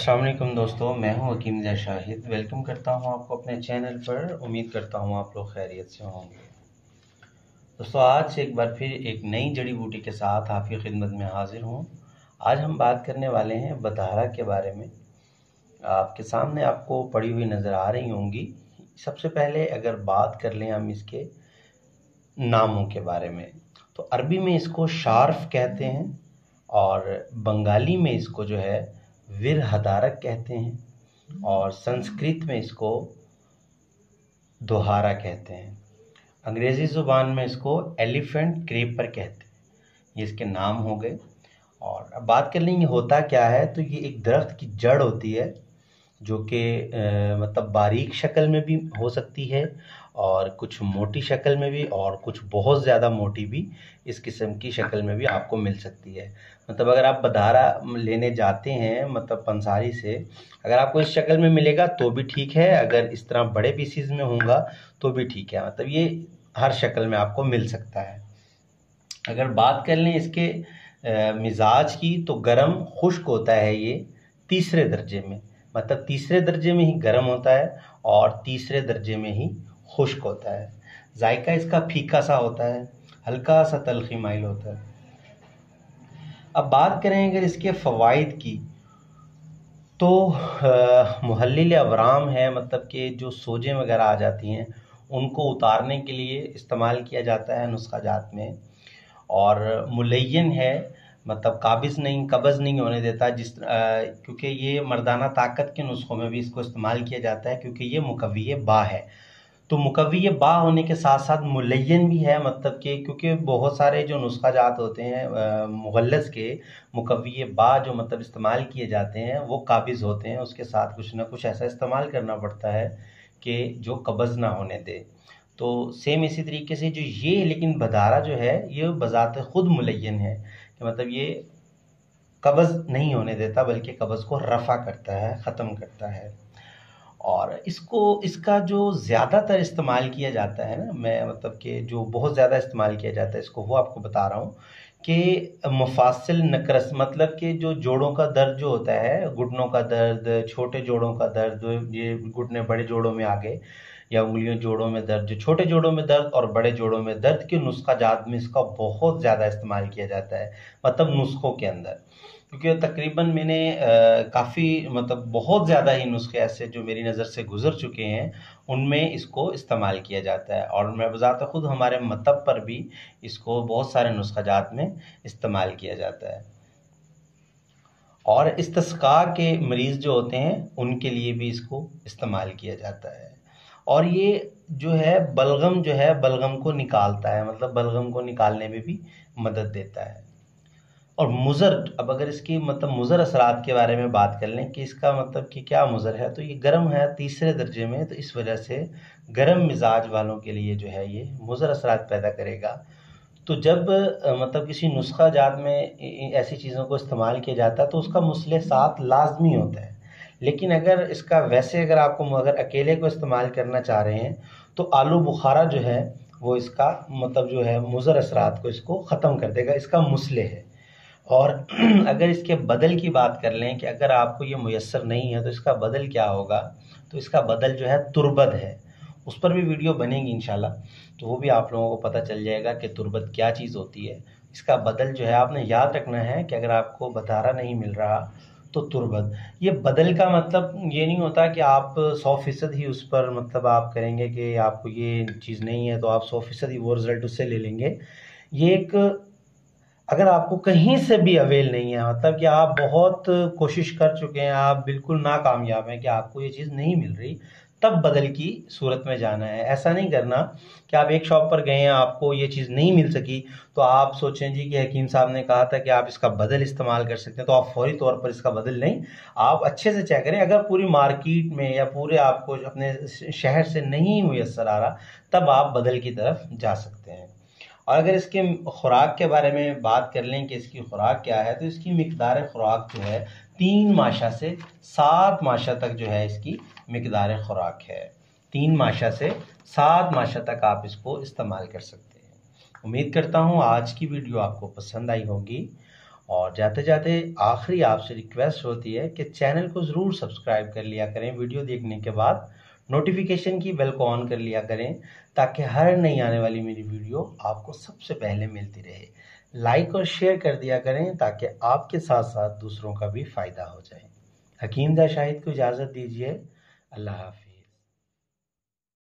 अस्सलाम वालेकुम दोस्तों, मैं हूं हकीम ज़ैद शाहिद। वेलकम करता हूं आपको अपने चैनल पर। उम्मीद करता हूं आप लोग खैरियत से होंगे। दोस्तों, आज एक बार फिर एक नई जड़ी बूटी के साथ आपकी खिदमत में हाजिर हूं। आज हम बात करने वाले हैं बदारा के बारे में। आपके सामने आपको पड़ी हुई नज़र आ रही होंगी। सबसे पहले अगर बात कर लें हम इसके नामों के बारे में, तो अरबी में इसको शार्फ कहते हैं और बंगाली में इसको जो है विरहदारक कहते हैं और संस्कृत में इसको दोहारा कहते हैं। अंग्रेज़ी ज़ुबान में इसको एलिफेंट क्रेपर कहते हैं। ये इसके नाम हो गए। और अब बात कर लें ये होता क्या है, तो ये एक दरख्त की जड़ होती है जो कि मतलब बारीक शक्ल में भी हो सकती है और कुछ मोटी शक्ल में भी और कुछ बहुत ज़्यादा मोटी भी इस किस्म की शक्ल में भी आपको मिल सकती है। मतलब अगर आप बदारा लेने जाते हैं मतलब पंसारी से, अगर आपको इस शक्ल में मिलेगा तो भी ठीक है, अगर इस तरह बड़े पीसीज में होगा तो भी ठीक है। मतलब ये हर शक्ल में आपको मिल सकता है। अगर बात कर लें इसके मिजाज की, तो गर्म खुश्क होता है ये तीसरे दर्जे में। मतलब तीसरे दर्जे में ही गर्म होता है और तीसरे दर्जे में ही खुश्क होता है। जायका इसका फीका सा होता है, हल्का सा तलखी माइल होता है। अब बात करें अगर इसके फ़वाइद की, तो मुहल्लिल अवराम है, मतलब कि जो सोजें वगैरह आ जाती हैं उनको उतारने के लिए इस्तेमाल किया जाता है नुस्खा जात में। और मुलय्यन है, मतलब कब्ज़ नहीं होने देता, क्योंकि ये मर्दाना ताकत के नुस्खों में भी इसको इस्तेमाल किया जाता है, क्योंकि ये मुकव्वी बा है। तो मुकव्वी बा होने के साथ साथ मुलय्यन भी है, मतलब कि क्योंकि बहुत सारे जो नुस्खा जात होते हैं मुगल्लज़ के, मुकव्वी बा जो मतलब इस्तेमाल किए जाते हैं वो काबिज़ होते हैं। उसके साथ कुछ ना कुछ ऐसा इस्तेमाल करना पड़ता है कि जो कब्ज़ ना होने दे। तो सेम इसी तरीके से जो ये लेकिन बदारा जो है ये बज़ात ख़ुद मुलय्यन है, कि मतलब ये कब्ज़ नहीं होने देता बल्कि कब्ज़ को रफ़ा करता है, ख़त्म करता है। और इसका जो ज़्यादातर इस्तेमाल किया जाता है ना, मैं मतलब कि जो बहुत ज़्यादा इस्तेमाल किया जाता है इसको, वो आपको बता रहा हूँ कि मफासिल नकरस, मतलब कि जो जोड़ों का दर्द जो होता है, घुटनों का दर्द, छोटे जोड़ों का दर्द, ये घुटने बड़े जोड़ों में आ गए या उंगलियों जोड़ों में दर्द, जो छोटे जोड़ों में दर्द और बड़े जोड़ों में दर्द के नुस्खा जात में इसका बहुत ज़्यादा इस्तेमाल किया जाता है, मतलब नुस्खों के अंदर। क्योंकि तकरीबन मैंने काफ़ी मतलब बहुत ज़्यादा ही नुस्खे ऐसे जो मेरी नज़र से गुज़र चुके हैं उनमें इसको इस्तेमाल किया जाता है। और मैं बज़ात ख़ुद हमारे मतब पर भी इसको बहुत सारे नुस्खा जात में इस्तेमाल किया जाता है। और इस्तिस्क़ा के मरीज़ जो होते हैं उनके लिए भी इसको इस्तेमाल किया जाता है। और ये जो है बलगम को निकालता है, मतलब बलगम को निकालने में भी मदद देता है। और मुज़र, अब अगर इसकी मतलब मुज़र असरात के बारे में बात कर लें कि इसका मतलब कि क्या मुज़र है, तो ये गर्म है तीसरे दर्जे में, तो इस वजह से गर्म मिजाज वालों के लिए जो है ये मुज़र असरात पैदा करेगा। तो जब मतलब किसी नुस्खा जात में ऐसी चीज़ों को इस्तेमाल किया जाता है तो उसका मुस्ले साथ लाजमी होता है। लेकिन अगर इसका वैसे अगर आपको अगर अकेले को इस्तेमाल करना चाह रहे हैं तो आलू बुखारा जो है वो इसका मतलब जो है मुज़र असरात को इसको ख़त्म कर देगा, इसका मुस्ले है। और अगर इसके बदल की बात कर लें कि अगर आपको ये मुयस्सर नहीं है तो इसका बदल क्या होगा, तो इसका बदल जो है तुरबत है। उस पर भी वीडियो बनेगी इंशाल्लाह, तो वो भी आप लोगों को पता चल जाएगा कि तुरबत क्या चीज़ होती है। इसका बदल जो है आपने याद रखना है कि अगर आपको बदारा नहीं मिल रहा तो तुरबत, ये बदल का मतलब ये नहीं होता कि आप 100% ही उस पर मतलब आप करेंगे कि आपको ये चीज़ नहीं है तो आप 100% ही वो रिज़ल्ट उससे ले लेंगे। ये एक, अगर आपको कहीं से भी अवेल नहीं है, मतलब कि आप बहुत कोशिश कर चुके हैं, आप बिल्कुल नाकामयाब हैं कि आपको ये चीज़ नहीं मिल रही, तब बदल की सूरत में जाना है। ऐसा नहीं करना कि आप एक शॉप पर गए हैं, आपको ये चीज़ नहीं मिल सकी तो आप सोचें जी कि हकीम साहब ने कहा था कि आप इसका बदल इस्तेमाल कर सकते हैं, तो आप फौरी तौर पर इसका बदल नहीं, आप अच्छे से चेक करें। अगर पूरी मार्केट में या पूरे आपको अपने शहर से नहीं मुयस्सर आ रहा, तब आप बदल की तरफ जा सकते हैं। और अगर इसके खुराक के बारे में बात कर लें कि इसकी खुराक क्या है, तो इसकी मिकदार खुराक जो है 3 माशा से 7 माशा तक जो है इसकी मिकदार खुराक है। 3 माशा से 7 माशा तक आप इसको इस्तेमाल कर सकते हैं। उम्मीद करता हूँ आज की वीडियो आपको पसंद आई होगी और जाते जाते आखिरी आपसे रिक्वेस्ट होती है कि चैनल को ज़रूर सब्सक्राइब कर लिया करें। वीडियो देखने के बाद नोटिफिकेशन की बेल को ऑन कर लिया करें ताकि हर नई आने वाली मेरी वीडियो आपको सबसे पहले मिलती रहे। लाइक और शेयर कर दिया करें ताकि आपके साथ साथ दूसरों का भी फ़ायदा हो जाए। हकीम दा शाहिद को इजाज़त दीजिए। अल्लाह हाफ़िज़।